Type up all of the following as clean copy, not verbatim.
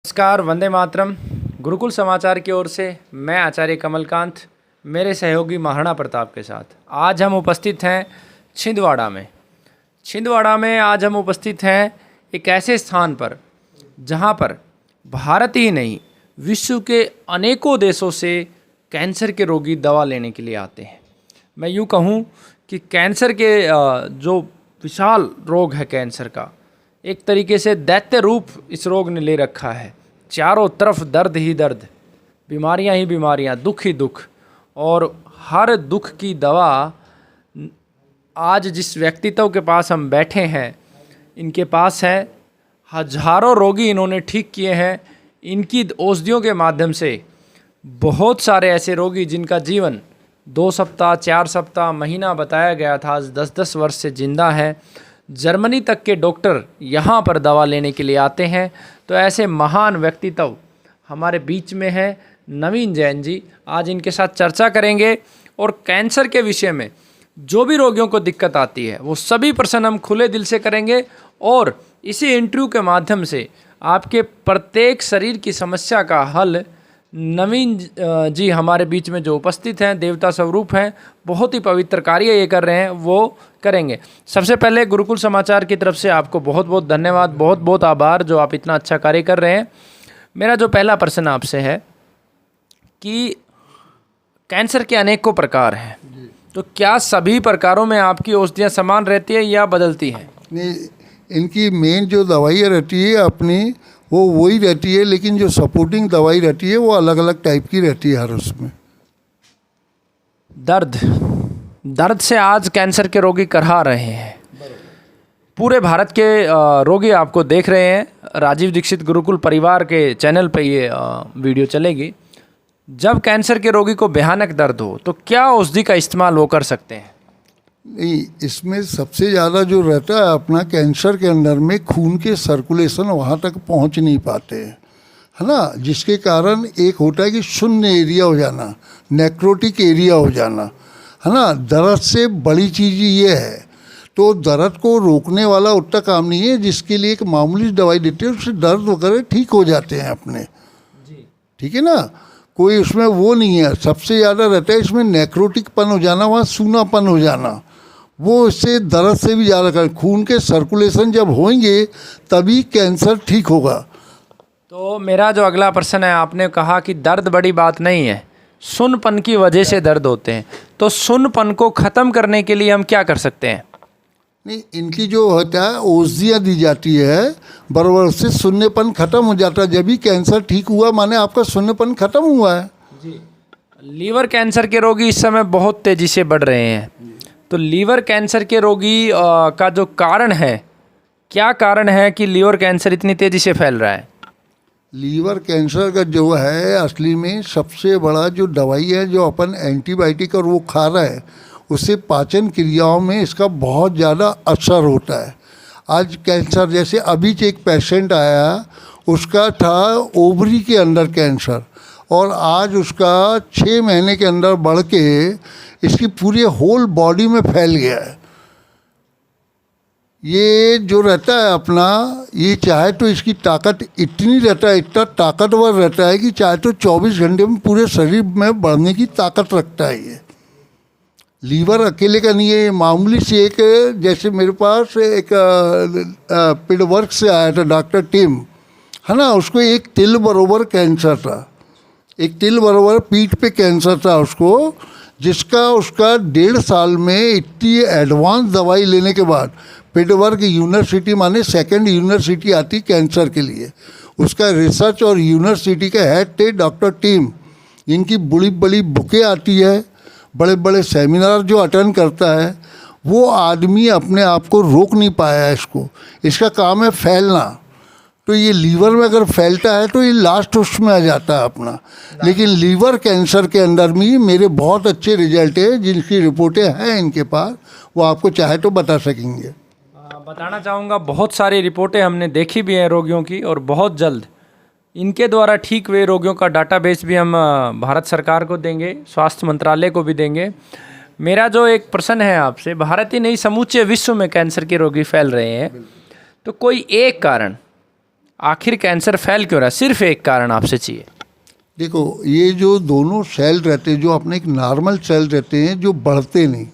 नमस्कार, वंदे मातरम। गुरुकुल समाचार की ओर से मैं आचार्य कमलकांत मेरे सहयोगी महाराणा प्रताप के साथ आज हम उपस्थित हैं छिंदवाड़ा में आज हम उपस्थित हैं एक ऐसे स्थान पर जहां पर भारत ही नहीं विश्व के अनेकों देशों से कैंसर के रोगी दवा लेने के लिए आते हैं। मैं यूँ कहूँ कि कैंसर के जो विशाल रोग है कैंसर का, एक तरीके से दैत्य रूप इस रोग ने ले रखा है। चारों तरफ दर्द ही दर्द, बीमारियां ही बीमारियां, दुख ही दुख, और हर दुख की दवा आज जिस व्यक्तित्व के पास हम बैठे हैं इनके पास है। हजारों रोगी इन्होंने ठीक किए हैं। इनकी औषधियों के माध्यम से बहुत सारे ऐसे रोगी जिनका जीवन 2 सप्ताह 4 सप्ताह महीना बताया गया था, आज 10-10 वर्ष से जिंदा है। जर्मनी तक के डॉक्टर यहाँ पर दवा लेने के लिए आते हैं। तो ऐसे महान व्यक्तित्व हमारे बीच में है नवीन जैन जी। आज इनके साथ चर्चा करेंगे और कैंसर के विषय में जो भी रोगियों को दिक्कत आती है वो सभी प्रश्न हम खुले दिल से करेंगे और इसी इंटरव्यू के माध्यम से आपके प्रत्येक शरीर की समस्या का हल नवीन जी हमारे बीच में जो उपस्थित हैं, देवता स्वरूप हैं, बहुत ही पवित्र कार्य ये कर रहे हैं, वो करेंगे। सबसे पहले गुरुकुल समाचार की तरफ से आपको बहुत बहुत धन्यवाद, बहुत बहुत आभार जो आप इतना अच्छा कार्य कर रहे हैं। मेरा जो पहला प्रश्न आपसे है कि कैंसर के अनेकों प्रकार हैं, तो क्या सभी प्रकारों में आपकी औषधियाँ समान रहती है या बदलती हैं? नहीं, इनकी मेन जो दवाइयाँ रहती है अपनी वो वही रहती है, लेकिन जो सपोर्टिंग दवाई रहती है वो अलग अलग टाइप की रहती है हर उसमें। दर्द से आज कैंसर के रोगी करहा रहे हैं। पूरे भारत के रोगी आपको देख रहे हैं। राजीव दीक्षित गुरुकुल परिवार के चैनल पे ये वीडियो चलेगी। जब कैंसर के रोगी को भयानक दर्द हो तो क्या औषधि का इस्तेमाल वो कर सकते हैं? नहीं, इसमें सबसे ज़्यादा जो रहता है अपना कैंसर के अंदर में खून के सर्कुलेशन वहाँ तक पहुँच नहीं पाते हैं, है ना, जिसके कारण एक होता है कि शून्य एरिया हो जाना, नेक्रोटिक एरिया हो जाना, है ना। दर्द से बड़ी चीज़ ये है, तो दर्द को रोकने वाला उतना काम नहीं है, जिसके लिए एक मामूली दवाई देते हैं उससे दर्द वगैरह ठीक हो जाते हैं अपने, ठीक है ना। कोई उसमें वो नहीं है। सबसे ज़्यादा रहता है इसमें नेक्रोटिकपन हो जाना, वहाँ सूनापन हो जाना, वो इससे दर्द से भी ज़्यादा कर। खून के सर्कुलेशन जब होंगे तभी कैंसर ठीक होगा। तो मेरा जो अगला प्रश्न है, आपने कहा कि दर्द बड़ी बात नहीं है, सुन्नपन की वजह से दर्द होते हैं, तो सुन्नपन को ख़त्म करने के लिए हम क्या कर सकते हैं? नहीं, इनकी जो होता है औषधियाँ दी जाती है, बराबर उससे शून्यपन खत्म हो जाता है। जब भी कैंसर ठीक हुआ माने आपका शून्यपन खत्म हुआ है जी। लीवर कैंसर के रोगी इस समय बहुत तेज़ी से बढ़ रहे हैं, तो लीवर कैंसर के रोगी का जो कारण है, क्या कारण है कि लीवर कैंसर इतनी तेज़ी से फैल रहा है? लीवर कैंसर का जो है असली में सबसे बड़ा जो दवाई है जो अपन एंटीबायोटिक और वो खा रहा है, उससे पाचन क्रियाओं में इसका बहुत ज़्यादा असर होता है। आज कैंसर जैसे अभी एक पेशेंट आया, उसका था ओवरी के अंदर कैंसर, और आज उसका 6 महीने के अंदर बढ़ के इसकी पूरी होल बॉडी में फैल गया है। ये जो रहता है अपना, ये चाहे तो इसकी ताकत इतनी रहता है, इतना ताकतवर रहता है कि चाहे तो 24 घंटे में पूरे शरीर में बढ़ने की ताकत रखता है। ये लीवर अकेले का नहीं है, ये मामूली से एक, जैसे मेरे पास एक पिडवर्क से आया था डॉक्टर टिम, है ना, उसको एक तिल बरोबर कैंसर था, एक तिल बरोबर पीठ पे कैंसर था उसको, जिसका उसका 1.5 साल में इतनी एडवांस दवाई लेने के बाद पिडवर्क यूनिवर्सिटी माने सेकंड यूनिवर्सिटी आती कैंसर के लिए, उसका रिसर्च और यूनिवर्सिटी के हेड थे डॉक्टर टिम। इनकी बड़ी बड़ी बुकें आती है, बड़े बड़े सेमिनार जो अटेंड करता है, वो आदमी अपने आप को रोक नहीं पाया है इसको। इसका काम है फैलना, तो ये लीवर में अगर फैलता है तो ये लास्ट उसमें आ जाता है अपना। लेकिन लीवर कैंसर के अंदर में मेरे बहुत अच्छे रिजल्ट है, जिनकी रिपोर्टें हैं इनके पास, वो आपको चाहे तो बता सकेंगे। बताना चाहूँगा, बहुत सारी रिपोर्टें हमने देखी भी हैं रोगियों की, और बहुत जल्द इनके द्वारा ठीक हुए रोगियों का डाटाबेस भी हम भारत सरकार को देंगे, स्वास्थ्य मंत्रालय को भी देंगे। मेरा जो एक प्रश्न है आपसे, भारत ही नहीं समूचे विश्व में कैंसर के रोगी फैल रहे हैं, तो कोई एक कारण आखिर कैंसर फैल क्यों रहा है? सिर्फ एक कारण आपसे चाहिए। देखो, ये जो दोनों सेल रहते हैं, जो अपने एक नॉर्मल सेल रहते हैं जो बढ़ते नहीं,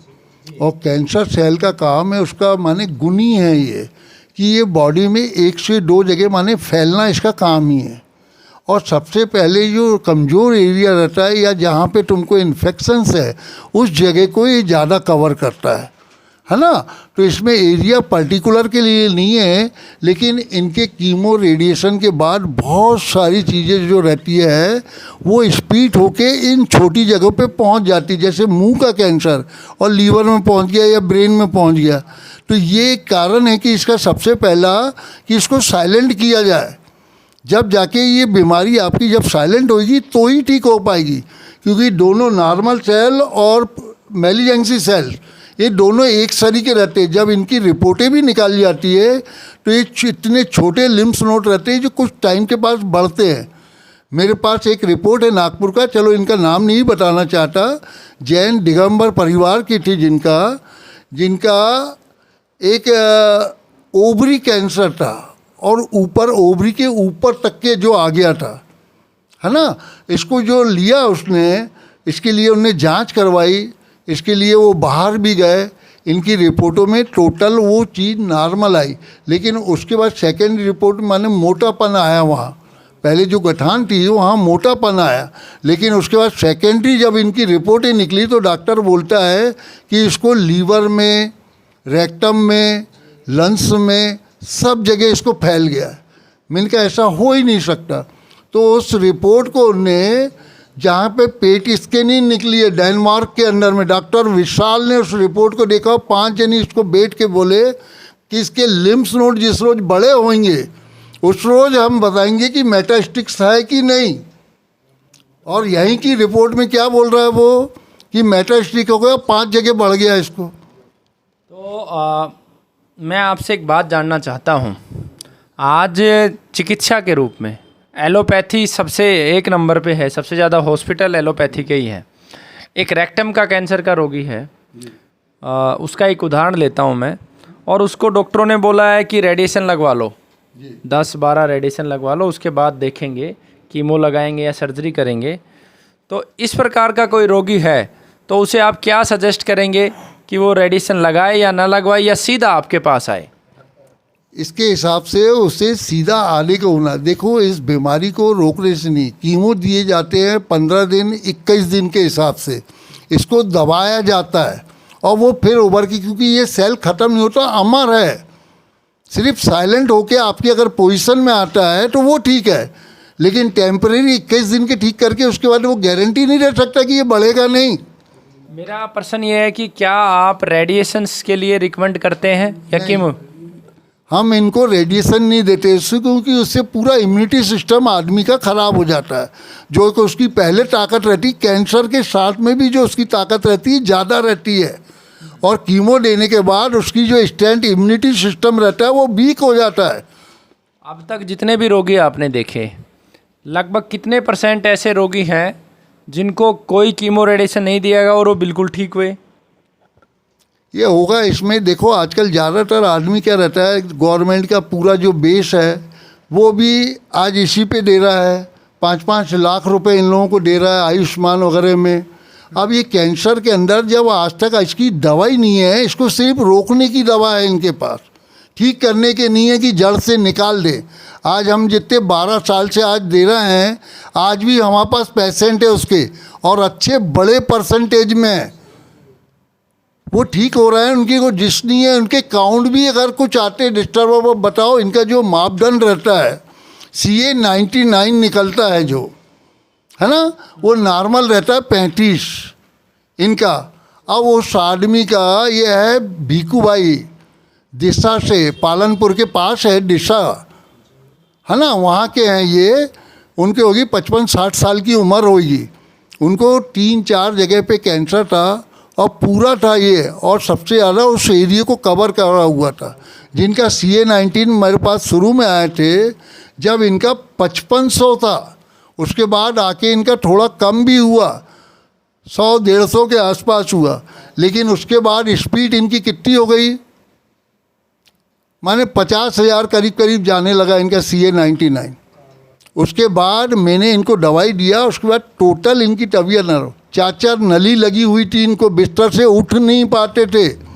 और कैंसर सेल का काम है, उसका माने गुण ही है ये कि ये बॉडी में 1 से 2 जगह माने फैलना इसका काम ही है। और सबसे पहले जो कमज़ोर एरिया रहता है या जहाँ पे तुमको इन्फेक्शंस है, उस जगह को ये ज़्यादा कवर करता है ना। तो इसमें एरिया पर्टिकुलर के लिए नहीं है, लेकिन इनके कीमो रेडिएशन के बाद बहुत सारी चीज़ें जो रहती है वो स्पीड होके इन छोटी जगहों पे पहुंच जाती, जैसे मुंह का कैंसर और लीवर में पहुंच गया या ब्रेन में पहुंच गया। तो ये कारण है कि इसका सबसे पहला कि इसको साइलेंट किया जाए। जब जाके ये बीमारी आपकी जब साइलेंट होगी तो ही ठीक हो पाएगी, क्योंकि दोनों नॉर्मल सेल और मैलिजेंसी सेल ये दोनों एक सरी के रहते हैं। जब इनकी रिपोर्टें भी निकाली जाती है तो ये इतने छोटे लिम्फ नोड रहते हैं जो कुछ टाइम के पास बढ़ते हैं। मेरे पास एक रिपोर्ट है नागपुर का, चलो इनका नाम नहीं बताना चाहता, जैन दिगंबर परिवार की थी जिनका एक ओवरी कैंसर था और ऊपर ओवरी के ऊपर तक के जो आ गया था, है ना। इसको जो लिया उसने, इसके लिए उन्होंने जांच करवाई, इसके लिए वो बाहर भी गए, इनकी रिपोर्टों में टोटल वो चीज़ नॉर्मल आई। लेकिन उसके बाद सेकेंड रिपोर्ट में माने मोटापन आया वहाँ। पहले जो गठान थी वहाँ मोटापन आया, लेकिन उसके बाद सेकेंडरी जब इनकी रिपोर्टें निकली तो डॉक्टर बोलता है कि इसको लीवर में, रेक्टम में, लंग्स में, सब जगह इसको फैल गया है। मैंने कहा ऐसा हो ही नहीं सकता। तो उस रिपोर्ट को उन्हें जहाँ पे पेट स्कैनिंग निकली है डेनमार्क के अंदर में, डॉक्टर विशाल ने उस रिपोर्ट को देखा, 5 जने इसको बैठ के बोले कि इसके लिम्फ नोड जिस रोज बड़े होंगे उस रोज हम बताएंगे कि मेटास्टिक्स है कि नहीं। और यहीं की रिपोर्ट में क्या बोल रहा है वो कि मेटास्टिक हो गया, 5 जगह बढ़ गया इसको। तो मैं आपसे एक बात जानना चाहता हूँ। आज चिकित्सा के रूप में एलोपैथी सबसे एक नंबर पे है, सबसे ज़्यादा हॉस्पिटल एलोपैथी के ही है। एक रेक्टम का कैंसर का रोगी है, उसका एक उदाहरण लेता हूँ मैं, और उसको डॉक्टरों ने बोला है कि रेडिएशन लगवा लो, 10-12 रेडिएशन लगवा लो, उसके बाद देखेंगे कीमो लगाएंगे या सर्जरी करेंगे। तो इस प्रकार का कोई रोगी है तो उसे आप क्या सजेस्ट करेंगे कि वो रेडिएशन लगाए या ना लगवाए, या सीधा आपके पास आए? इसके हिसाब से उसे सीधा आने का होना। देखो, इस बीमारी को रोकने से नहीं, कीमो दिए जाते हैं 15 दिन 21 दिन के हिसाब से, इसको दबाया जाता है और वो फिर उभर के, क्योंकि ये सेल ख़त्म नहीं होता, अमर है, सिर्फ साइलेंट होके आपकी अगर पोजीशन में आता है तो वो ठीक है, लेकिन टेम्परेरी 21 दिन के ठीक करके उसके बाद वो गारंटी नहीं रह सकता कि ये बढ़ेगा नहीं। मेरा प्रश्न ये है कि क्या आप रेडिएशंस के लिए रिकमेंड करते हैं या कीमो? हम इनको रेडिएशन नहीं देते इससे, क्योंकि उससे पूरा इम्यूनिटी सिस्टम आदमी का ख़राब हो जाता है। जो कि उसकी पहले ताकत रहती, कैंसर के साथ में भी जो उसकी ताकत रहती है ज़्यादा रहती है, और कीमो देने के बाद उसकी जो स्टैंड इम्यूनिटी सिस्टम रहता है वो वीक हो जाता है। अब तक जितने भी रोगी आपने देखे, लगभग कितने % ऐसे रोगी हैं जिनको कोई कीमो रेडिएशन नहीं दिया गया और वो बिल्कुल ठीक हुए? ये होगा इसमें। देखो, आजकल ज़्यादातर आदमी क्या रहता है, गवर्नमेंट का पूरा जो बेस है वो भी आज इसी पे दे रहा है, 5-5 लाख रुपए इन लोगों को दे रहा है आयुष्मान वगैरह में। अब ये कैंसर के अंदर जब आज तक इसकी दवाई नहीं है, इसको सिर्फ रोकने की दवा है इनके पास, ठीक करने के नहीं है कि जड़ से निकाल दे। आज हम जितने 12 साल से आज दे रहे हैं, आज भी हमारे पास पेशेंट है उसके, और अच्छे बड़े परसेंटेज में है, वो ठीक हो रहा है। उनकी कोई जिस नहीं है, उनके काउंट भी अगर कुछ आते डिस्टर्ब हो, बताओ इनका जो मापदंड रहता है CA 99 निकलता है जो, है ना, वो नॉर्मल रहता है 35 इनका। अब उस आदमी का ये है भीकू भाई, दिशा से, पालनपुर के पास है दिशा, है ना, वहाँ के हैं ये। उनके होगी 55-60 साल की उम्र होगी। उनको 3-4 जगह पे कैंसर था और पूरा था ये, और सबसे ज़्यादा उस एरिया को कवर करा हुआ था। जिनका CA 19 मेरे पास शुरू में आए थे जब इनका 5500 था, उसके बाद आके इनका थोड़ा कम भी हुआ, 100-150 के आसपास हुआ, लेकिन उसके बाद स्पीड इनकी कितनी हो गई, माने 50,000 करीब करीब जाने लगा इनका CA-99। उसके बाद मैंने इनको दवाई दिया, उसके बाद टोटल इनकी तबीयत न रहो। 4 नली लगी हुई थी, इनको बिस्तर से उठ नहीं पाते थे,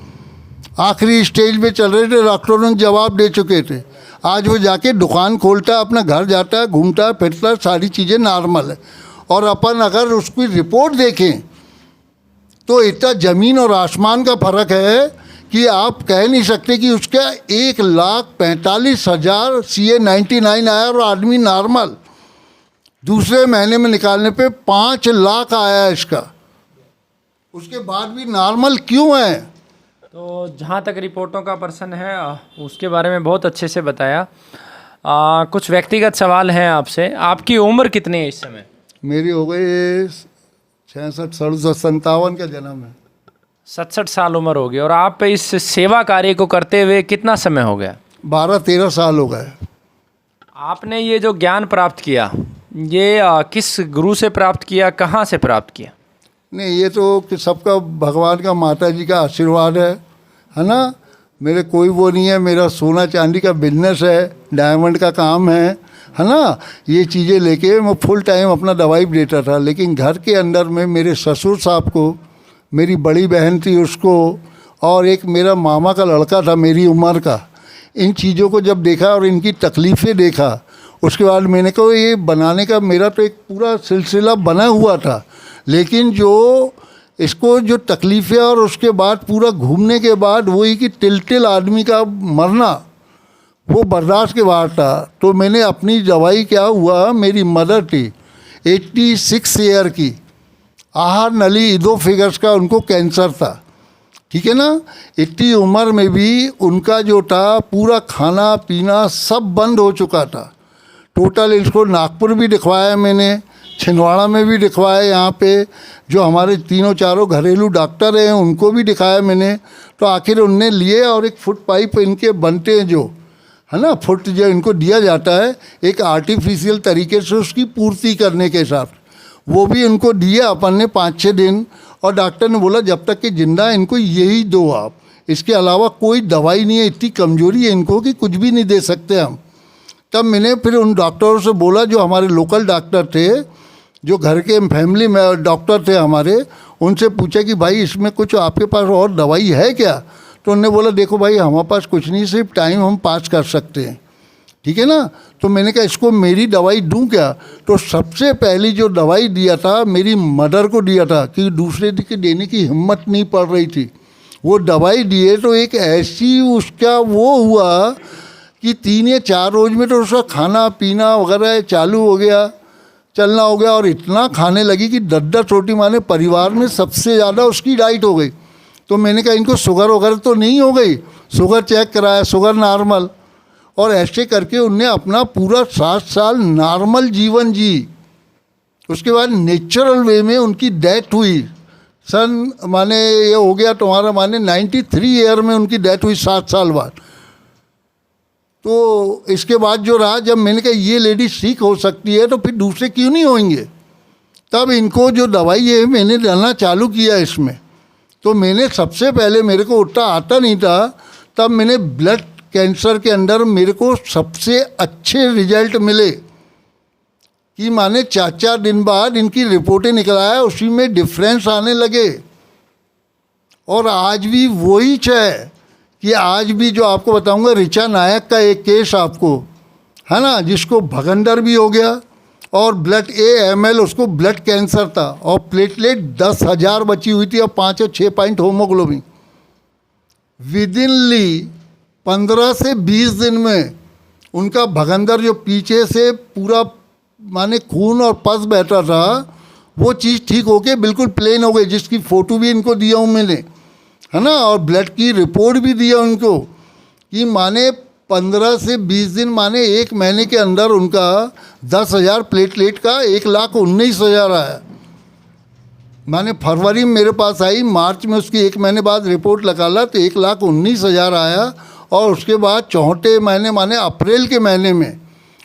आखिरी स्टेज पे चल रहे थे, डॉक्टरों ने जवाब दे चुके थे। आज वो जाके दुकान खोलता है, अपना घर जाता है, घूमता है, फिरता है, सारी चीज़ें नॉर्मल है। और अपन अगर उसकी रिपोर्ट देखें तो इतना ज़मीन और आसमान का फ़र्क है कि आप कह नहीं सकते कि उसका 1,45,000 CA-99 आया और आदमी नॉर्मल। दूसरे महीने में निकालने पे 5 लाख आया इसका, उसके बाद भी नॉर्मल क्यों है? तो जहाँ तक रिपोर्टों का प्रश्न है उसके बारे में बहुत अच्छे से बताया। कुछ व्यक्तिगत सवाल हैं आपसे। आपकी उम्र कितनी है इस समय? मेरी हो गई 66, 67, 57 का जन्म है। 67 साल उम्र हो गई। और आप इस सेवा कार्य को करते हुए कितना समय हो गया? 12-13 साल हो गए। आपने ये जो ज्ञान प्राप्त किया, ये किस गुरु से प्राप्त किया, कहाँ से प्राप्त किया? नहीं, ये तो कि सबका भगवान का, माता जी का आशीर्वाद है ना। मेरे कोई वो नहीं है, मेरा सोना चांदी का बिजनेस है, डायमंड का काम है ना। ये चीज़ें लेके मैं फुल टाइम अपना दवाई देता था। लेकिन घर के अंदर में मेरे ससुर साहब को, मेरी बड़ी बहन थी उसको, और एक मेरा मामा का लड़का था मेरी उम्र का, इन चीज़ों को जब देखा और इनकी तकलीफ़ें देखा, उसके बाद मैंने कहा ये बनाने का मेरा तो एक पूरा सिलसिला बना हुआ था। लेकिन जो इसको जो तकलीफ़ें और उसके बाद पूरा घूमने के बाद वही कि तिल आदमी का मरना वो बर्दाश्त के बाहर था। तो मैंने अपनी दवाई, क्या हुआ, मेरी मदर थी 86 ईयर की, आहार नली इदोफेगस का उनको कैंसर था, ठीक है ना। इतनी उम्र में भी उनका जो था पूरा खाना पीना सब बंद हो चुका था। टोटल इसको नागपुर भी दिखवाया मैंने, छिंदवाड़ा में भी दिखवाया, यहाँ पे जो हमारे 3-4 घरेलू डॉक्टर हैं उनको भी दिखाया मैंने। तो आखिर उनने लिए और एक फुट पाइप इनके बनते हैं जो है ना, फुट जो इनको दिया जाता है एक आर्टिफिशियल तरीके से उसकी पूर्ति करने के साथ, वो भी इनको दिया अपन ने 5-6 दिन। और डॉक्टर ने बोला जब तक कि जिंदा है इनको यही दो आप, इसके अलावा कोई दवाई नहीं है, इतनी कमजोरी है इनको कि कुछ भी नहीं दे सकते हम। तब मैंने फिर उन डॉक्टरों से बोला, जो हमारे लोकल डॉक्टर थे, जो घर के फैमिली में डॉक्टर थे हमारे, उनसे पूछा कि भाई इसमें कुछ आपके पास और दवाई है क्या? तो उन्होंने बोला देखो भाई हमारे पास कुछ नहीं, सिर्फ टाइम हम पास कर सकते हैं, ठीक है ना। तो मैंने कहा इसको मेरी दवाई दूं क्या? तो सबसे पहली जो दवाई दिया था मेरी मदर को दिया था, कि दूसरे के देने की हिम्मत नहीं पड़ रही थी। वो दवाई दिए तो एक ऐसी उसका वो हुआ कि 3 या 4 रोज में तो उसका खाना पीना वगैरह चालू हो गया, चलना हो गया, और इतना खाने लगी कि 10-10 रोटी, माने परिवार में सबसे ज़्यादा उसकी डाइट हो गई। तो मैंने कहा इनको शुगर वगैरह तो नहीं हो गई? शुगर चेक कराया, शुगर नॉर्मल, और ऐसे करके उनने अपना पूरा 7 साल नॉर्मल जीवन जी। उसके बाद नेचुरल वे में उनकी डेथ हुई। सन माने ये हो गया तुम्हारा माने 93 ईयर में उनकी डेथ हुई, 7 साल बाद। तो इसके बाद जो रहा, जब मैंने कहा ये लेडी ठीक हो सकती है तो फिर दूसरे क्यों नहीं होंगे, तब इनको जो दवाई है मैंने डालना चालू किया इसमें। तो मैंने सबसे पहले, मेरे को उतना आता नहीं था, तब मैंने ब्लड कैंसर के अंदर मेरे को सबसे अच्छे रिजल्ट मिले कि माने 4-4 दिन बाद इनकी रिपोर्टें निकल आया, उसी में डिफरेंस आने लगे। और आज भी वही है कि आज भी जो आपको बताऊंगा, ऋचा नायक का एक केस आपको है ना, जिसको भगंदर भी हो गया और ब्लड AML उसको ब्लड कैंसर था, और प्लेटलेट 10,000 बची हुई थी, और 5 या 6 पॉइंट होमोग्लोबिन। विद इन 15 से 20 दिन में उनका भगंदर जो पीछे से पूरा माने खून और पस बहता था, वो चीज़ ठीक होके बिल्कुल प्लेन हो गई, जिसकी फ़ोटो भी इनको दिया हूँ मैंने, है ना, और ब्लड की रिपोर्ट भी दिया उनको कि माने 15 से 20 दिन, माने 1 महीने के अंदर उनका 10,000 प्लेटलेट का 1,19,000 आया। माने फरवरी में मेरे पास आई, मार्च में उसकी 1 महीने बाद रिपोर्ट निकाला तो 1,19,000 आया। और उसके बाद 4 महीने माने अप्रैल के महीने में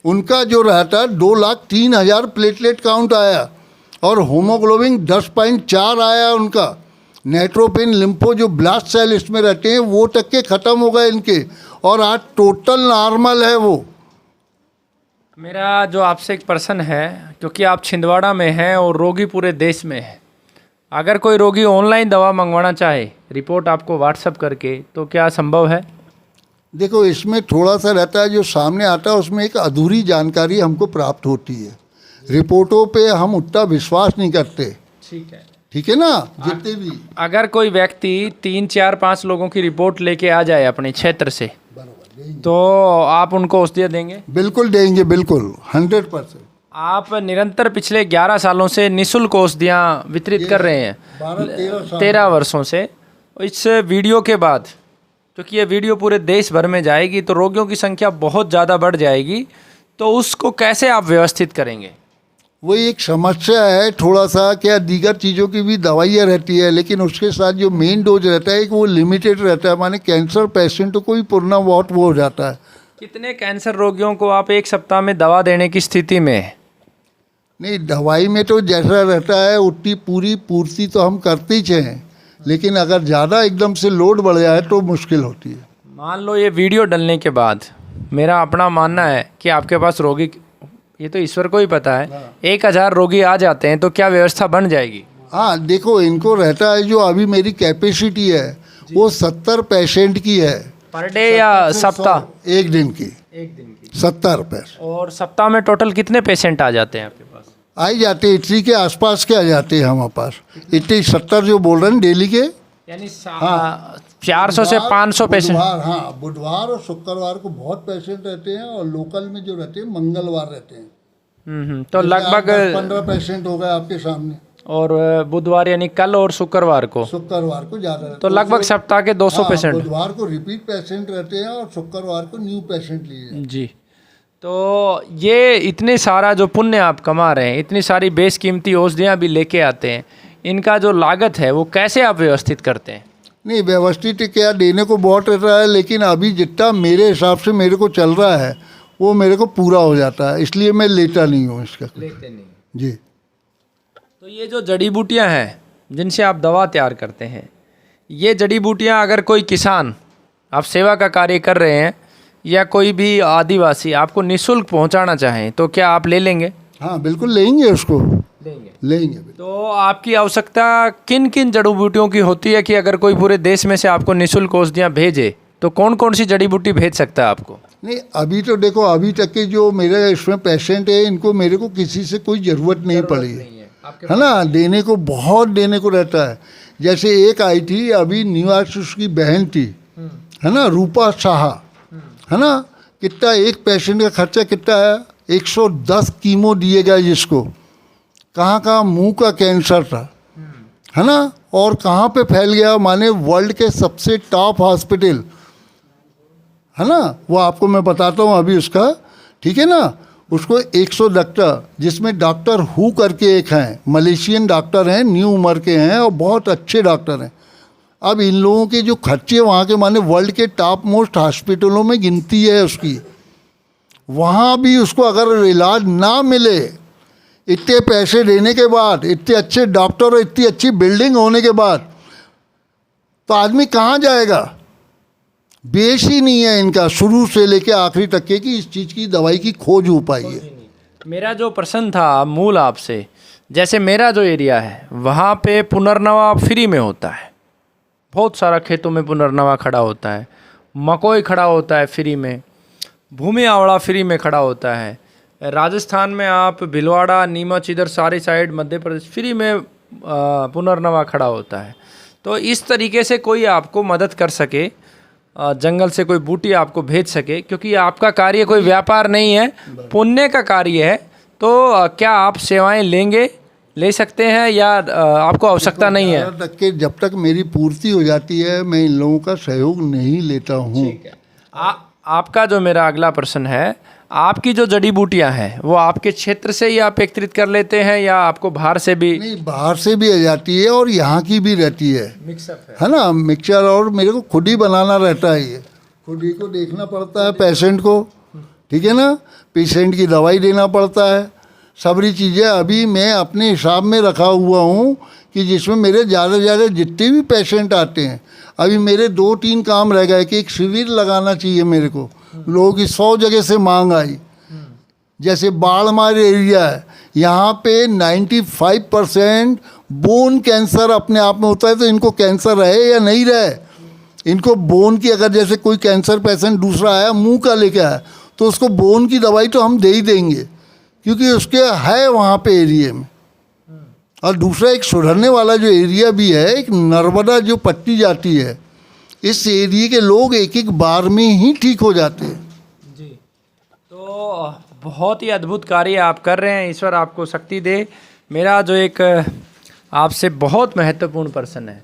उनका जो रहता 2,03,000 प्लेटलेट काउंट आया, और होमोग्लोबिन 10.4 आया उनका। नेट्रोपिन लिम्फो जो ब्लास्ट सेल इसमें रहते हैं वो तक के ख़त्म हो गए इनके, और आज टोटल नॉर्मल है वो। मेरा जो आपसे एक प्रश्न है, क्योंकि आप छिंदवाड़ा में हैं और रोगी पूरे देश में है, अगर कोई रोगी ऑनलाइन दवा मंगवाना चाहे रिपोर्ट आपको व्हाट्सअप करके, तो क्या संभव है? देखो, इसमें थोड़ा सा रहता है, जो सामने आता है उसमें एक अधूरी जानकारी हमको प्राप्त होती है। रिपोर्टों पे हम उतना विश्वास नहीं करते। ठीक है। ठीक है ना, जितने भी। अगर कोई व्यक्ति 3, 4, 5 लोगों की रिपोर्ट लेके आ जाए अपने क्षेत्र से, तो आप उनको औषधियाँ देंगे? बिल्कुल देंगे, बिल्कुल 100%। आप निरंतर पिछले 11 सालों से निःशुल्क औषधियाँ वितरित कर रहे हैं, 13 वर्षों से। इस वीडियो के बाद, क्योंकि ये वीडियो पूरे देश भर में जाएगी, तो रोगियों की संख्या बहुत ज़्यादा बढ़ जाएगी, तो उसको कैसे आप व्यवस्थित करेंगे? वही एक समस्या है थोड़ा सा, क्या दीगर चीज़ों की भी दवाइयाँ रहती है, लेकिन उसके साथ जो मेन डोज रहता है वो लिमिटेड रहता है। माने कैंसर पेशेंटों को भी पुरना बहुत वो हो जाता है। कितने कैंसर रोगियों को आप एक सप्ताह में दवा देने की स्थिति में हैं? नहीं, दवाई में तो जैसा रहता है उतनी पूरी पूर्ति तो हम करते ही हैं, लेकिन अगर ज़्यादा एकदम से लोड बढ़ जाए तो मुश्किल होती है। मान लो ये वीडियो डलने के बाद मेरा अपना मानना है कि आपके पास रोगी, ये तो ईश्वर को ही पता है, 1000 रोगी आ जाते हैं, तो क्या व्यवस्था बन जाएगी? हाँ, देखो, इनको रहता है, जो अभी मेरी कैपेसिटी है वो 70 पेशेंट की है पर डे या सप्ताह? एक दिन की। 70 पेशेंट। और सप्ताह में टोटल कितने पेशेंट आ जाते हैं आपके पास? आ ही जाते, इटली के आसपास के आ जाते हैं हमारे पास। इतने 70 जो बोल रहे हैं डेली के, यानी 400 से 500 पेशेंट। हाँ, बुधवार और शुक्रवार को बहुत पेशेंट रहते हैं, और लोकल में जो रहते हैं मंगलवार रहते हैं। तो लगभग 15 पेशेंट हो गए आपके सामने। और बुधवार यानी कल और शुक्रवार को ज़्यादा, तो लगभग सप्ताह के 200 पेशेंट। बुधवार को रिपीट पेशेंट रहते हैं और शुक्रवार को न्यू पेशेंट लिए जी। तो ये इतने सारा जो पुण्य आप कमा रहे हैं, इतनी सारी बेशकीमती औषधियाँ भी लेके आते हैं, इनका जो लागत है वो कैसे आप व्यवस्थित करते हैं? नहीं, व्यवस्थित क्या, देने को बहुत रहता है, लेकिन अभी जितना मेरे हिसाब से मेरे को चल रहा है वो मेरे को पूरा हो जाता है, इसलिए मैं लेता नहीं हूँ इसका। लेते नहीं जी। तो ये जो जड़ी बूटियाँ हैं जिनसे आप दवा तैयार करते हैं, ये जड़ी बूटियाँ अगर कोई किसान, आप सेवा का कार्य कर रहे हैं, या कोई भी आदिवासी आपको निःशुल्क पहुंचाना चाहें, तो क्या आप ले लेंगे? हाँ, बिल्कुल लेंगे, उसको लेंगे। तो आपकी आवश्यकता किन किन जड़ी बूटियों की होती है कि अगर कोई पूरे देश में से आपको निःशुल्क औषधियाँ भेजे, तो कौन कौन सी जड़ी बूटी भेज सकता है आपको? नहीं, अभी तो देखो, अभी तक के जो मेरे इसमें पेशेंट है, इनको मेरे को किसी से कोई ज़रूरत नहीं पड़ी है ना। देने को बहुत देने को रहता है। जैसे एक आई थी अभी न्यूयॉर्क से, उसकी बहन थी, है ना, रूपा शाह, है ना। कितना एक पेशेंट का खर्चा कितना है? 110 कीमो दिए गए जिसको। कहाँ कहाँ मुंह का कैंसर था, है ना, और कहाँ पे फैल गया, माने वर्ल्ड के सबसे टॉप हॉस्पिटल, है ना, वो आपको मैं बताता हूँ अभी उसका, ठीक है ना। उसको 100 डॉक्टर, जिसमें डॉक्टर हु करके एक हैं, मलेशियन डॉक्टर हैं, न्यू उम्र के हैं और बहुत अच्छे डॉक्टर हैं। अब इन लोगों के जो खर्चे वहाँ के, माने वर्ल्ड के टॉप मोस्ट हॉस्पिटलों में गिनती है उसकी, वहाँ भी उसको अगर इलाज ना मिले, इतने पैसे देने के बाद, इतने अच्छे डॉक्टर और इतनी अच्छी बिल्डिंग होने के बाद, तो आदमी कहाँ जाएगा? बेश ही नहीं है इनका शुरू से लेके आखिरी तक के कि इस चीज़ की दवाई की खोज हो पाई है। मेरा जो प्रश्न था मूल आपसे, जैसे मेरा जो एरिया है वहाँ पे पुनर्नवा फ्री में होता है, बहुत सारा खेतों में पुनर्नवा खड़ा होता है, मकोई खड़ा होता है फ्री में, भूमि आवड़ा फ्री में खड़ा होता है। राजस्थान में आप भिलवाड़ा, नीमच, इधर सारी साइड मध्य प्रदेश फ्री में पुनर्नवा खड़ा होता है। तो इस तरीके से कोई आपको मदद कर सके, जंगल से कोई बूटी आपको भेज सके, क्योंकि आपका कार्य कोई व्यापार नहीं है, पुण्य का कार्य है, तो क्या आप सेवाएं लेंगे, ले सकते हैं, या आपको आवश्यकता नहीं है? तक के जब तक मेरी पूर्ति हो जाती है मैं इन लोगों का सहयोग नहीं लेता हूँ। आपका जो मेरा अगला प्रश्न है, आपकी जो जड़ी बूटियां हैं वो आपके क्षेत्र से ही आप एकत्रित कर लेते हैं, या आपको बाहर से भी? नहीं, बाहर से भी आ जाती है और यहाँ की भी रहती है, मिक्सअप है ना, मिक्सचर। और मेरे को खुद ही बनाना रहता है, ये खुद ही को देखना पड़ता है पेशेंट को, ठीक है ना, पेशेंट की दवाई देना पड़ता है सबरी चीज़ें अभी मैं अपने हिसाब में रखा हुआ हूँ कि जिसमें मेरे ज़्यादा से ज़्यादा जितने भी पेशेंट आते हैं, अभी मेरे 2-3 काम रह गए कि एक शिविर लगाना चाहिए मेरे को। लोगों की 100 जगह से मांग आई। जैसे बाड़मार एरिया है, यहाँ पे 95% बोन कैंसर अपने आप में होता है। तो इनको कैंसर रहे या नहीं रहे, इनको बोन की, अगर जैसे कोई कैंसर पेशेंट दूसरा आया मुंह का लेके आया, तो उसको बोन की दवाई तो हम दे ही देंगे, क्योंकि उसके है वहाँ पे एरिया में। और दूसरा एक सुधरने वाला जो एरिया भी है, एक नर्मदा जो पट्टी जाती है, इस एरिया के लोग एक एक बार में ही ठीक हो जाते हैं। जी, तो बहुत ही अद्भुत कार्य आप कर रहे हैं, ईश्वर आपको शक्ति दे। मेरा जो एक आपसे बहुत महत्वपूर्ण प्रश्न है,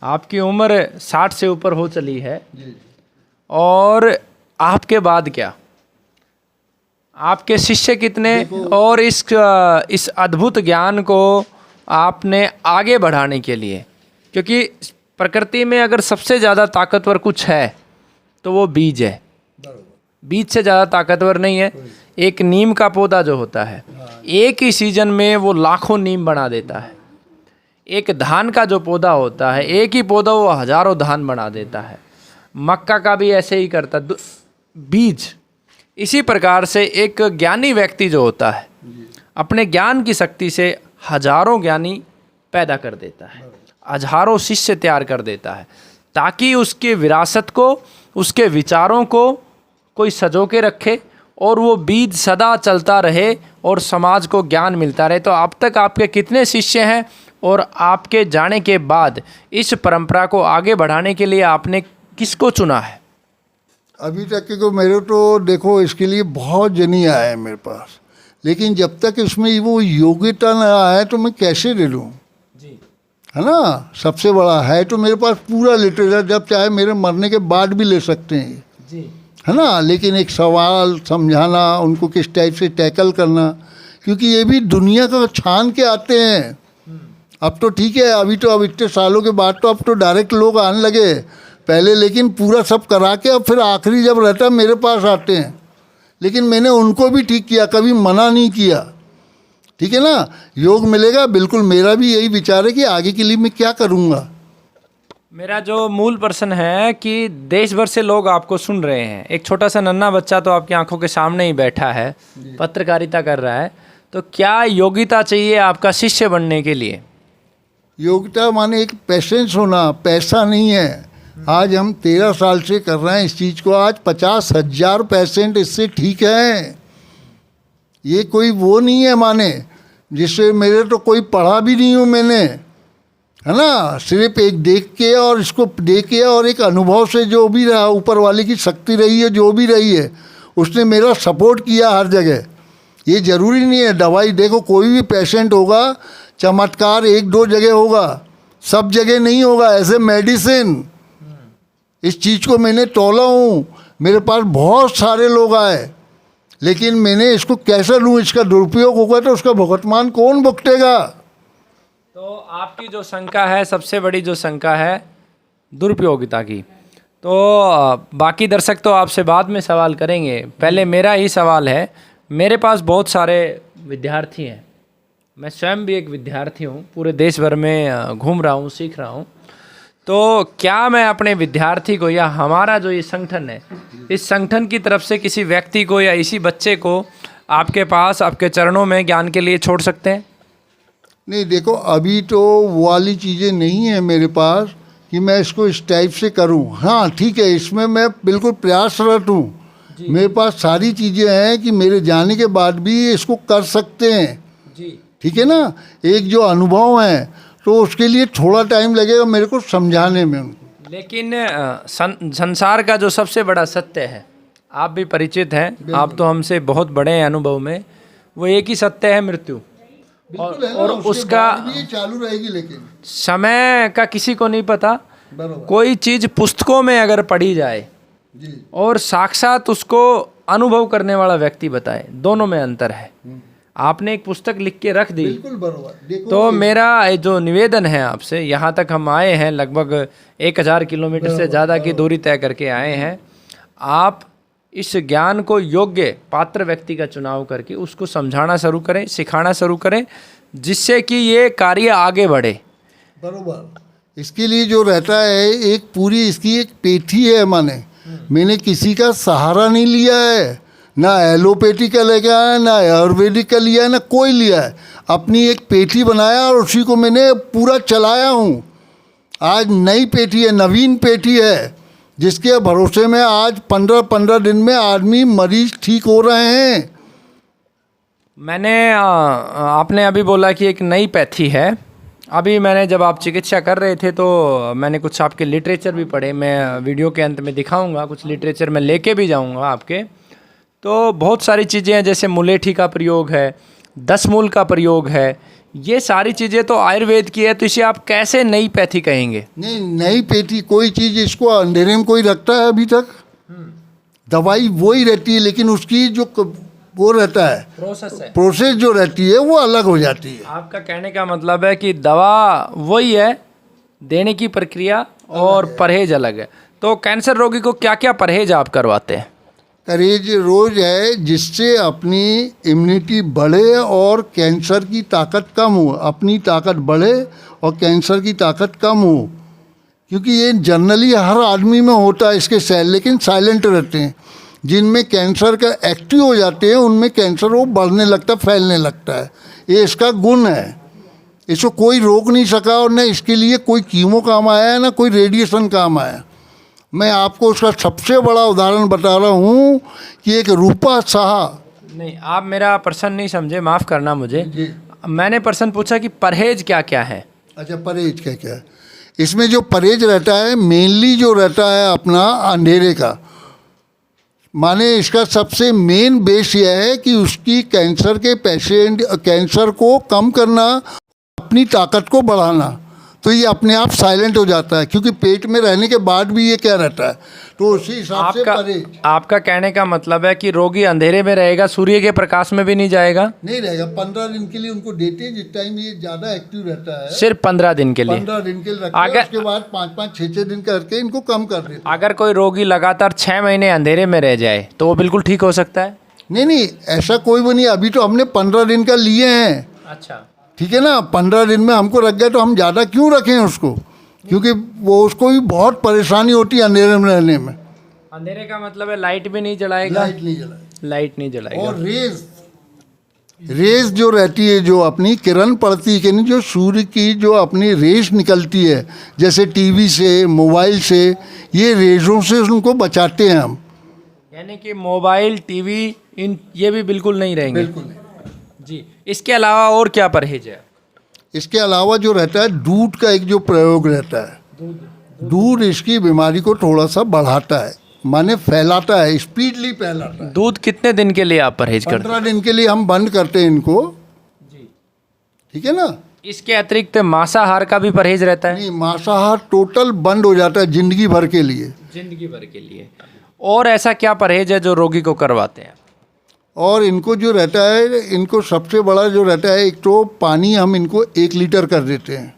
आपकी उम्र 60 से ऊपर हो चली है, और आपके बाद क्या, आपके शिष्य कितने, और इस अद्भुत ज्ञान को आपने आगे बढ़ाने के लिए, क्योंकि प्रकृति में अगर सबसे ज़्यादा ताकतवर कुछ है तो वो बीज है, बीज से ज़्यादा ताकतवर नहीं है। एक नीम का पौधा जो होता है, एक ही सीजन में वो लाखों नीम बना देता है। एक धान का जो पौधा होता है, एक ही पौधा वो हजारों धान बना देता है। मक्का का भी ऐसे ही करता बीज। इसी प्रकार से एक ज्ञानी व्यक्ति जो होता है, अपने ज्ञान की शक्ति से हजारों ज्ञानी पैदा कर देता है, हजारों शिष्य तैयार कर देता है, ताकि उसके विरासत को, उसके विचारों को कोई सजो के रखे और वो बीज सदा चलता रहे और समाज को ज्ञान मिलता रहे। तो अब तक आपके कितने शिष्य हैं, और आपके जाने के बाद इस परंपरा को आगे बढ़ाने के लिए आपने किसको चुना है? अभी तक के को मेरे तो देखो, इसके लिए बहुत जनी आए हैं मेरे पास, लेकिन जब तक इसमें वो योग्यता न आए तो मैं कैसे ले लूँ? जी, है ना। सबसे बड़ा है तो मेरे पास पूरा लिटरेचर, जब चाहे मेरे मरने के बाद भी ले सकते हैं। जी, है ना। लेकिन एक सवाल समझाना, उनको किस टाइप से टैकल करना, क्योंकि ये भी दुनिया का छान के आते हैं। अब तो ठीक है, अभी तो अब इतने सालों के बाद तो अब तो डायरेक्ट लोग आने लगे, पहले लेकिन पूरा सब करा के अब फिर आखिरी जब रहता मेरे पास आते हैं। लेकिन मैंने उनको भी ठीक किया, कभी मना नहीं किया। ठीक है ना। योग मिलेगा बिल्कुल। मेरा भी यही विचार है कि आगे के लिए मैं क्या करूँगा। मेरा जो मूल प्रश्न है कि देश भर से लोग आपको सुन रहे हैं, एक छोटा सा नन्हा बच्चा तो आपकी आंखों के सामने ही बैठा है, पत्रकारिता कर रहा है, तो क्या योग्यता चाहिए आपका शिष्य बनने के लिए? योग्यता माने एक पेशेंस होना, पैसा नहीं है। आज हम 13 साल से कर रहे हैं इस चीज़ को, आज 50,000 पेशेंट इससे ठीक हैं। ये कोई वो नहीं है माने, जिससे मेरे तो कोई पढ़ा भी नहीं हूँ मैंने, है ना। सिर्फ एक देख के और इसको देख के और एक अनुभव से जो भी रहा, ऊपर वाले की शक्ति रही है जो भी रही है, उसने मेरा सपोर्ट किया हर जगह। ये ज़रूरी नहीं है दवाई, देखो कोई भी पेशेंट होगा, चमत्कार 1-2 जगह होगा, सब जगह नहीं होगा। ऐसे मेडिसिन, इस चीज़ को मैंने तोला हूँ, मेरे पास बहुत सारे लोग आए, लेकिन मैंने इसको कैसे लूँ, इसका दुरुपयोग होगा तो उसका भुगतान कौन भुगतेगा? तो आपकी जो शंका है, सबसे बड़ी जो शंका है दुरुपयोगिता की, तो बाकी दर्शक तो आपसे बाद में सवाल करेंगे, पहले मेरा ही सवाल है। मेरे पास बहुत सारे विद्यार्थी हैं, मैं स्वयं भी एक विद्यार्थी हूँ, पूरे देश भर में घूम रहा हूँ, सीख रहा हूँ। तो क्या मैं अपने विद्यार्थी को, या हमारा जो ये संगठन है, इस संगठन की तरफ से किसी व्यक्ति को या इसी बच्चे को आपके पास, आपके चरणों में ज्ञान के लिए छोड़ सकते हैं? नहीं, देखो अभी तो वो वाली चीज़ें नहीं है मेरे पास कि मैं इसको इस टाइप से करूं। हाँ ठीक है, इसमें मैं बिल्कुल प्रयासरत हूँ। मेरे पास सारी चीज़ें हैं कि मेरे जाने के बाद भी इसको कर सकते हैं जी, ठीक है ना। एक जो अनुभव है तो उसके लिए थोड़ा टाइम लगेगा मेरे को समझाने में उनको। लेकिन संसार का जो सबसे बड़ा सत्य है, आप भी परिचित हैं, आप तो हमसे बहुत बड़े हैं अनुभव में, वो एक ही सत्य है, मृत्यु। और उसका भी चालू रहेगी, लेकिन समय का किसी को नहीं पता। बरोबर। कोई चीज़ पुस्तकों में अगर पढ़ी जाए जी। और साक्षात उसको अनुभव करने वाला व्यक्ति बताए, दोनों में अंतर है। आपने एक पुस्तक लिख के रख दी, बिल्कुल बरोबर। देखो तो मेरा जो निवेदन है आपसे, यहाँ तक हम आए हैं, लगभग 1000 किलोमीटर से ज़्यादा की दूरी तय करके आए हैं, आप इस ज्ञान को योग्य पात्र व्यक्ति का चुनाव करके उसको समझाना शुरू करें, सिखाना शुरू करें, जिससे कि ये कार्य आगे बढ़े। बरोबर। इसके लिए जो रहता है एक पूरी इसकी एक पेठी है। मैंने किसी का सहारा नहीं लिया है, ना एलोपैथी का लिया है, ना आयुर्वेदिक का लिया है, ना कोई लिया है। अपनी एक पेठी बनाया और उसी को मैंने पूरा चलाया हूँ। आज नई पेठी है, नवीन पेठी है, जिसके भरोसे में आज 15-15 दिन में आदमी मरीज ठीक हो रहे हैं। आपने अभी बोला कि एक नई पैथी है। अभी मैंने जब आप चिकित्सा कर रहे थे तो मैंने कुछ आपके लिटरेचर भी पढ़े। मैं वीडियो के अंत में दिखाऊंगा, कुछ लिटरेचर मैं लेके भी जाऊंगा आपके। तो बहुत सारी चीज़ें हैं, जैसे मुलेठी का प्रयोग है, 10 मूल का प्रयोग है, ये सारी चीज़ें तो आयुर्वेद की है। तो इसे आप कैसे नई पैथी कहेंगे? नहीं, नई पैथी कोई चीज़ इसको अंधेरे में कोई रखता है अभी तक? दवाई वही रहती है, लेकिन उसकी जो वो रहता है प्रोसेस जो रहती है वो अलग हो जाती है। आपका कहने का मतलब है कि दवा वही है, देने की प्रक्रिया और परहेज अलग है। तो कैंसर रोगी को क्या क्या परहेज आप करवाते हैं? परहेज रोज है जिससे अपनी इम्यूनिटी बढ़े और कैंसर की ताकत कम हो, अपनी ताकत बढ़े और कैंसर की ताकत कम हो। क्योंकि ये जनरली हर आदमी में होता है इसके सेल, लेकिन साइलेंट रहते हैं। जिनमें कैंसर का एक्टिव हो जाते हैं उनमें कैंसर वो बढ़ने लगता, फैलने लगता है। ये इसका गुण है, इसको कोई रोक नहीं सका और न इसके लिए कोई कीमो काम आया, ना कोई रेडिएशन काम आया। मैं आपको उसका सबसे बड़ा उदाहरण बता रहा हूँ कि एक रूपा साहा। नहीं, आप मेरा प्रश्न नहीं समझे, माफ़ करना मुझे। मैंने प्रश्न पूछा कि परहेज क्या क्या है। अच्छा, परहेज क्या क्या है? इसमें जो परहेज रहता है मेनली जो रहता है अपना अंधेरे का, माने इसका सबसे मेन बेस यह है कि उसकी कैंसर के पेशेंट कैंसर को कम करना, अपनी ताकत को बढ़ाना। तो ये अपने आप साइलेंट हो जाता है, क्योंकि पेट में रहने के बाद भी ये क्या रहता है। तो उसी हिसाब से परहेज। आपका कहने का मतलब है कि रोगी अंधेरे में रहेगा, सूर्य के प्रकाश में भी नहीं जाएगा? नहीं रहेगा। 15 दिन के लिए उनको देते हैं, जिस टाइम ये ज़्यादा एक्टिव रहता है। सिर्फ 15 दिन के लिए? 15 दिन के लिए रखते हैं, उसके बाद 5-5, 6-6 दिन करके इनको कम कर देते हैं। अगर कोई रोगी लगातार 6 महीने अंधेरे में रह जाए तो वो बिल्कुल ठीक हो सकता है? नहीं, ऐसा कोई भी नहीं। अभी तो हमने 15 दिन का लिए हैं। अच्छा, ठीक है ना। 15 दिन में हमको रख गया तो हम ज़्यादा क्यों रखें उसको, क्योंकि वो उसको भी बहुत परेशानी होती है अंधेरे में रहने में। अंधेरे का मतलब है लाइट भी नहीं जलाएगा? लाइट नहीं जलाएगा। और रेज जो रहती है, जो अपनी किरण पड़ती है कि नहीं, जो सूर्य की जो अपनी रेज निकलती है, जैसे टीवी से, मोबाइल से, ये रेजों से उनको बचाते हैं हम। यानी कि मोबाइल, टीवी, ये भी बिल्कुल नहीं रहेंगे? बिल्कुल नहीं जी। इसके अलावा और क्या परहेज है? इसके अलावा जो रहता है दूध का एक जो प्रयोग रहता है, दूध इसकी बीमारी को थोड़ा सा बढ़ाता है, माने फैलाता है, स्पीडली फैलाता है। दूध कितने दिन के लिए आप परहेज करते हैं? 15 दिन के लिए हम बंद करते हैं इनको। जी, ठीक है ना। इसके अतिरिक्त मांसाहार का भी परहेज रहता है? नहीं, मांसाहार टोटल बंद हो जाता है जिंदगी भर के लिए। जिंदगी भर के लिए। और ऐसा क्या परहेज है जो रोगी को करवाते हैं? और इनको जो रहता है, इनको सबसे बड़ा जो रहता है, एक तो पानी हम इनको 1 लीटर कर देते हैं।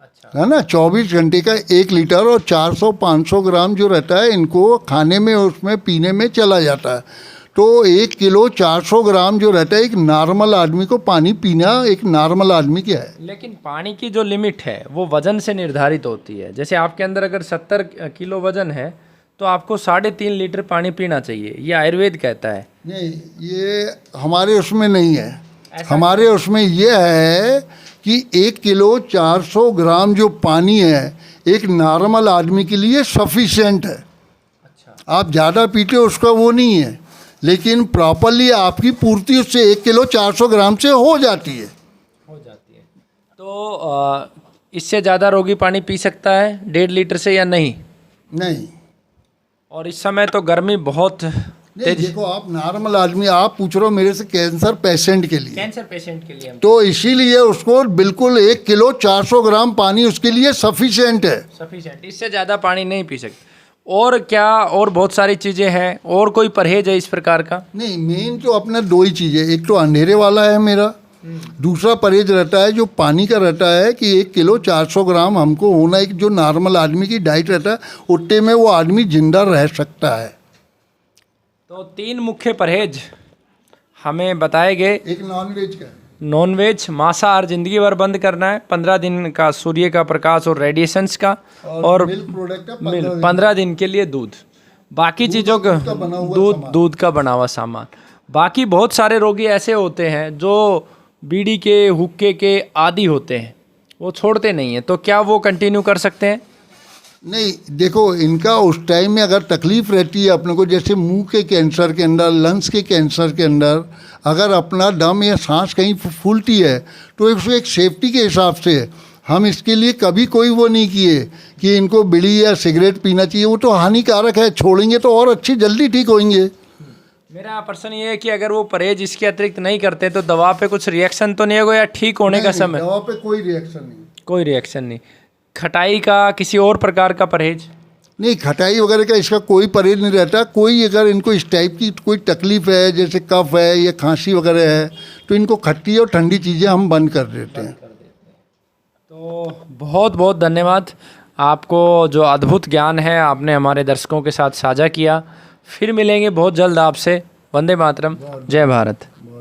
अच्छा, है ना। 24 घंटे का 1 लीटर और 400-500 ग्राम जो रहता है इनको खाने में, उसमें पीने में चला जाता है। तो 1 किलो 400 ग्राम जो रहता है, एक नॉर्मल आदमी को पानी पीना एक नॉर्मल आदमी क्या है। लेकिन पानी की जो लिमिट है वो वजन से निर्धारित होती है। जैसे आपके अंदर अगर 70 किलो वजन है तो आपको 3.5 लीटर पानी पीना चाहिए, ये आयुर्वेद कहता है। नहीं, ये हमारे उसमें नहीं है। हमारे उसमें ये है कि 1 किलो 400 ग्राम जो पानी है एक नॉर्मल आदमी के लिए सफिशिएंट है। अच्छा, आप ज़्यादा पीते हो उसका वो नहीं है, लेकिन प्रॉपरली आपकी पूर्ति उससे 1 किलो 400 ग्राम से हो जाती है। तो इससे ज़्यादा रोगी पानी पी सकता है 1.5 लीटर से या नहीं? नहीं। और इस समय तो गर्मी बहुत नहीं, देखो आप नॉर्मल आदमी, आप पूछ रहे हो मेरे से कैंसर पेशेंट के लिए। कैंसर पेशेंट के लिए तो इसीलिए उसको बिल्कुल 1 किलो 400 ग्राम पानी उसके लिए सफिशिएंट है। सफिशिएंट, इससे ज़्यादा पानी नहीं पी सकते। और क्या, और बहुत सारी चीज़ें हैं, और कोई परहेज है इस प्रकार का? नहीं, मेन तो अपना 2 ही चीज़ें, एक तो अंधेरे वाला है मेरा, दूसरा परहेज रहता है जो पानी का रहता है कि 1 किलो 400 ग्राम हमको होना, एक जो नॉर्मल आदमी की डाइट रहता है उतने में वो आदमी जिंदा रह सकता है। तो 3 मुख्य परहेज हमें बताए गए। एक नॉन वेज का है। नॉनवेज, मांसाहार जिंदगी भर बंद करना है, 15 दिन का सूर्य का प्रकाश और रेडिएशंस का, और मिल्क प्रोडक्ट का मिल 15 दिन के लिए दूध। बाकी चीज़ों का दूध का बना हुआ दूध का बना हुआ सामान। बाकी बहुत सारे रोगी ऐसे होते हैं जो बीड़ी के, हुक्के के आदी होते हैं, वो छोड़ते नहीं हैं, तो क्या वो कंटिन्यू कर सकते हैं? नहीं, देखो इनका उस टाइम में अगर तकलीफ रहती है अपने को, जैसे मुंह के कैंसर के अंदर, लंग्स के कैंसर के अंदर अगर अपना दम या सांस कहीं फूलती है तो उसको एक सेफ्टी के हिसाब से हम इसके लिए कभी कोई वो नहीं किए कि इनको बीड़ी या सिगरेट पीना चाहिए, वो तो हानिकारक है, छोड़ेंगे तो और अच्छी जल्दी ठीक होंगे। मेरा प्रश्न ये है कि अगर वो परहेज इसके अतिरिक्त नहीं करते तो दवा पे कुछ रिएक्शन तो नहीं होगा, या ठीक होने का समय? दवा पे कोई रिएक्शन नहीं, कोई रिएक्शन नहीं। खटाई का, किसी और प्रकार का परहेज? नहीं, खटाई वगैरह का इसका कोई परहेज नहीं रहता। कोई अगर इनको इस टाइप की कोई तकलीफ है, जैसे कफ है या खांसी वगैरह है, तो इनको खट्टी और ठंडी चीज़ें हम बंद कर देते हैं। तो बहुत बहुत धन्यवाद आपको, जो अद्भुत ज्ञान है आपने हमारे दर्शकों के साथ साझा किया। फिर मिलेंगे बहुत जल्द आपसे। वंदे मातरम, जय भारत।